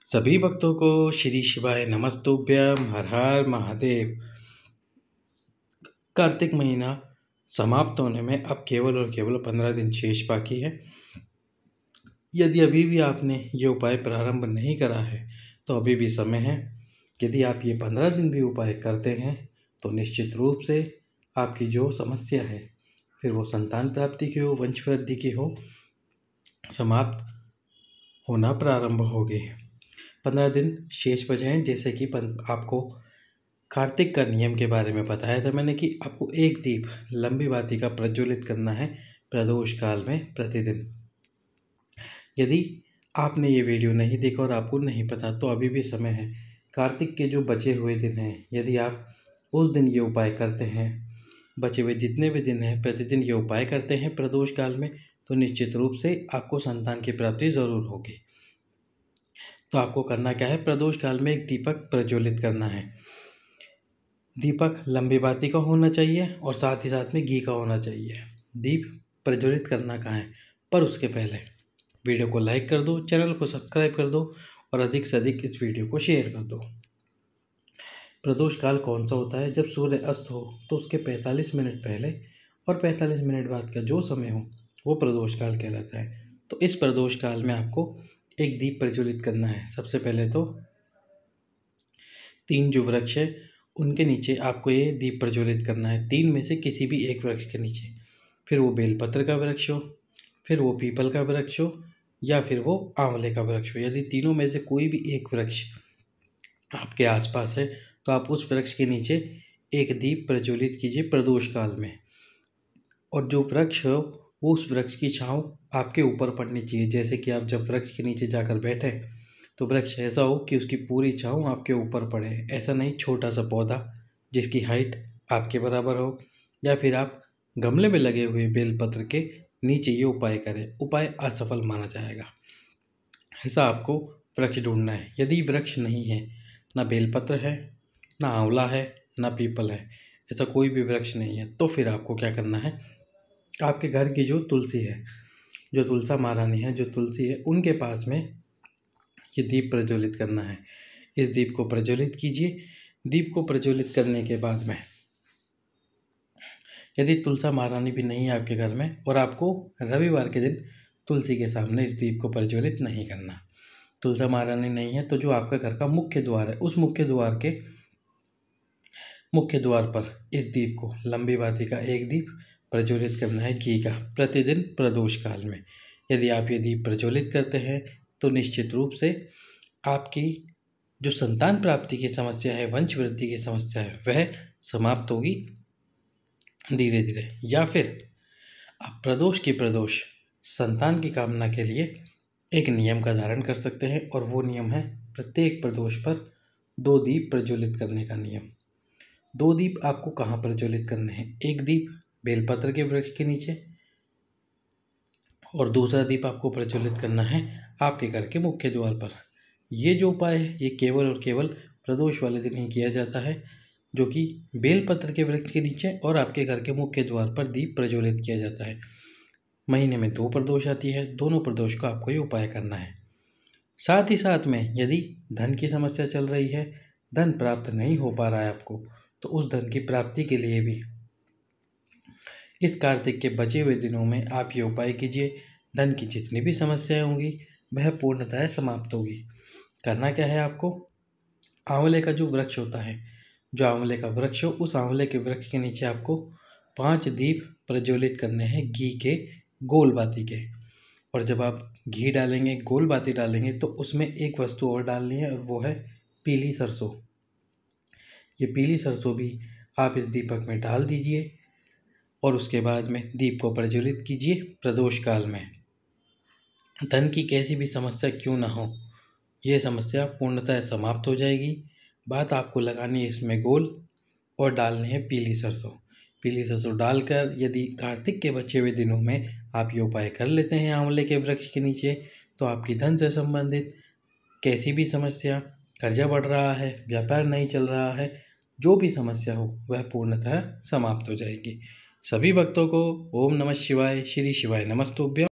सभी भक्तों को श्री शिवाय नमस्तुभ्यम। हर हर महादेव। कार्तिक महीना समाप्त होने में अब केवल और केवल 15 दिन शेष बाकी है। यदि अभी भी आपने ये उपाय प्रारंभ नहीं करा है तो अभी भी समय है। यदि आप ये 15 दिन भी उपाय करते हैं तो निश्चित रूप से आपकी जो समस्या है, फिर वो संतान प्राप्ति की हो, वंश वृद्धि की हो, समाप्त होना प्रारंभ होगी। 15 दिन शेष बचे हैं। जैसे कि आपको कार्तिक का नियम के बारे में बताया था मैंने कि आपको एक दीप लंबी बाती का प्रज्वलित करना है प्रदोष काल में प्रतिदिन। यदि आपने ये वीडियो नहीं देखा और आपको नहीं पता तो अभी भी समय है। कार्तिक के जो बचे हुए दिन हैं, यदि आप उस दिन ये उपाय करते हैं, बचे हुए जितने भी दिन हैं प्रतिदिन ये उपाय करते हैं प्रदोष काल में, तो निश्चित रूप से आपको संतान की प्राप्ति ज़रूर होगी। तो आपको करना क्या है, प्रदोष काल में एक दीपक प्रज्वलित करना है। दीपक लंबी बाती का होना चाहिए और साथ ही साथ में घी का होना चाहिए। दीप प्रज्वलित करना कहाँ है, पर उसके पहले वीडियो को लाइक कर दो, चैनल को सब्सक्राइब कर दो और अधिक से अधिक इस वीडियो को शेयर कर दो। प्रदोष काल कौन सा होता है, जब सूर्य अस्त हो तो उसके 45 मिनट पहले और 45 मिनट बाद का जो समय हो वो प्रदोष काल कहलाता है। तो इस प्रदोष काल में आपको एक दीप प्रज्वलित करना है। सबसे पहले तो 3 जो वृक्ष है उनके नीचे आपको ये दीप प्रज्वलित करना है। 3 में से किसी भी एक वृक्ष के नीचे, फिर वो बेलपत्र का वृक्ष हो, फिर वो पीपल का वृक्ष हो या फिर वो आंवले का वृक्ष हो। यदि तीनों में से कोई भी एक वृक्ष आपके आसपास है तो आप उस वृक्ष के नीचे एक दीप प्रज्वलित कीजिए प्रदोष काल में। और जो वृक्ष हो वो उस वृक्ष की छाँव आपके ऊपर पड़नी चाहिए। जैसे कि आप जब वृक्ष के नीचे जाकर बैठे तो वृक्ष ऐसा हो कि उसकी पूरी छाँव आपके ऊपर पड़े। ऐसा नहीं छोटा सा पौधा जिसकी हाइट आपके बराबर हो, या फिर आप गमले में लगे हुए बेलपत्र के नीचे ये उपाय करें। उपाय असफल माना जाएगा। ऐसा आपको वृक्ष ढूंढना है। यदि वृक्ष नहीं है, ना बेलपत्र है, ना आंवला है, ना पीपल है, ऐसा कोई भी वृक्ष नहीं है, तो फिर आपको क्या करना है, आपके घर की जो तुलसी है, जो तुलसा महारानी है, जो तुलसी है, उनके पास में ये दीप प्रज्वलित करना है। इस दीप को प्रज्वलित कीजिए। दीप को प्रज्वलित करने के बाद में यदि तुलसा महारानी भी नहीं है आपके घर में, और आपको रविवार के दिन तुलसी के सामने इस दीप को प्रज्वलित नहीं करना। तुलसा महारानी नहीं है तो जो आपका घर का मुख्य द्वार है, उस मुख्य द्वार के मुख्य द्वार पर इस दीप को लंबी बाती का एक दीप प्रज्वलित करना है घी का, प्रतिदिन प्रदोष काल में। यदि आप ये दीप प्रज्वलित करते हैं तो निश्चित रूप से आपकी जो संतान प्राप्ति की समस्या है, वंश वृद्धि की समस्या है, वह समाप्त होगी धीरे धीरे। या फिर आप प्रदोष की प्रदोष संतान की कामना के लिए एक नियम का धारण कर सकते हैं, और वो नियम है प्रत्येक प्रदोष पर 2 दीप प्रज्वलित करने का नियम। 2 दीप आपको कहाँ प्रज्वलित करने हैं, एक दीप बेलपत्र के वृक्ष के नीचे और दूसरा दीप आपको प्रज्वलित करना है आपके घर के मुख्य द्वार पर। ये जो उपाय है ये केवल और केवल प्रदोष वाले दिन ही किया जाता है, जो कि बेलपत्र के वृक्ष के नीचे और आपके घर के मुख्य द्वार पर दीप प्रज्वलित किया जाता है। महीने में 2 प्रदोष आती है, दोनों प्रदोष को आपको ये उपाय करना है। साथ ही साथ में यदि धन की समस्या चल रही है, धन प्राप्त नहीं हो पा रहा है आपको, तो उस धन की प्राप्ति के लिए भी इस कार्तिक के बचे हुए दिनों में आप ये उपाय कीजिए। धन की जितनी भी समस्याएं होंगी वह पूर्णतः समाप्त होगी। करना क्या है आपको, आंवले का जो वृक्ष होता है, जो आंवले का वृक्ष हो, उस आंवले के वृक्ष के नीचे आपको 5 दीप प्रज्वलित करने हैं घी के, गोल बाती के। और जब आप घी डालेंगे, गोल बाती डालेंगे, तो उसमें एक वस्तु और डालनी है और वो है पीली सरसों। ये पीली सरसों भी आप इस दीपक में डाल दीजिए और उसके बाद में दीप को प्रज्वलित कीजिए प्रदोष काल में। धन की कैसी भी समस्या क्यों ना हो, ये समस्या पूर्णतः समाप्त हो जाएगी। बात आपको लगानी है इसमें गोल और डालनी है पीली सरसों। पीली सरसों डालकर यदि कार्तिक के बचे हुए दिनों में आप ये उपाय कर लेते हैं आंवले के वृक्ष के नीचे, तो आपकी धन से संबंधित कैसी भी समस्या, कर्जा बढ़ रहा है, व्यापार नहीं चल रहा है, जो भी समस्या हो वह पूर्णतः समाप्त हो जाएगी। सभी भक्तों को ओम नमः शिवाय, श्री शिवाय नमस्तुभ्यं।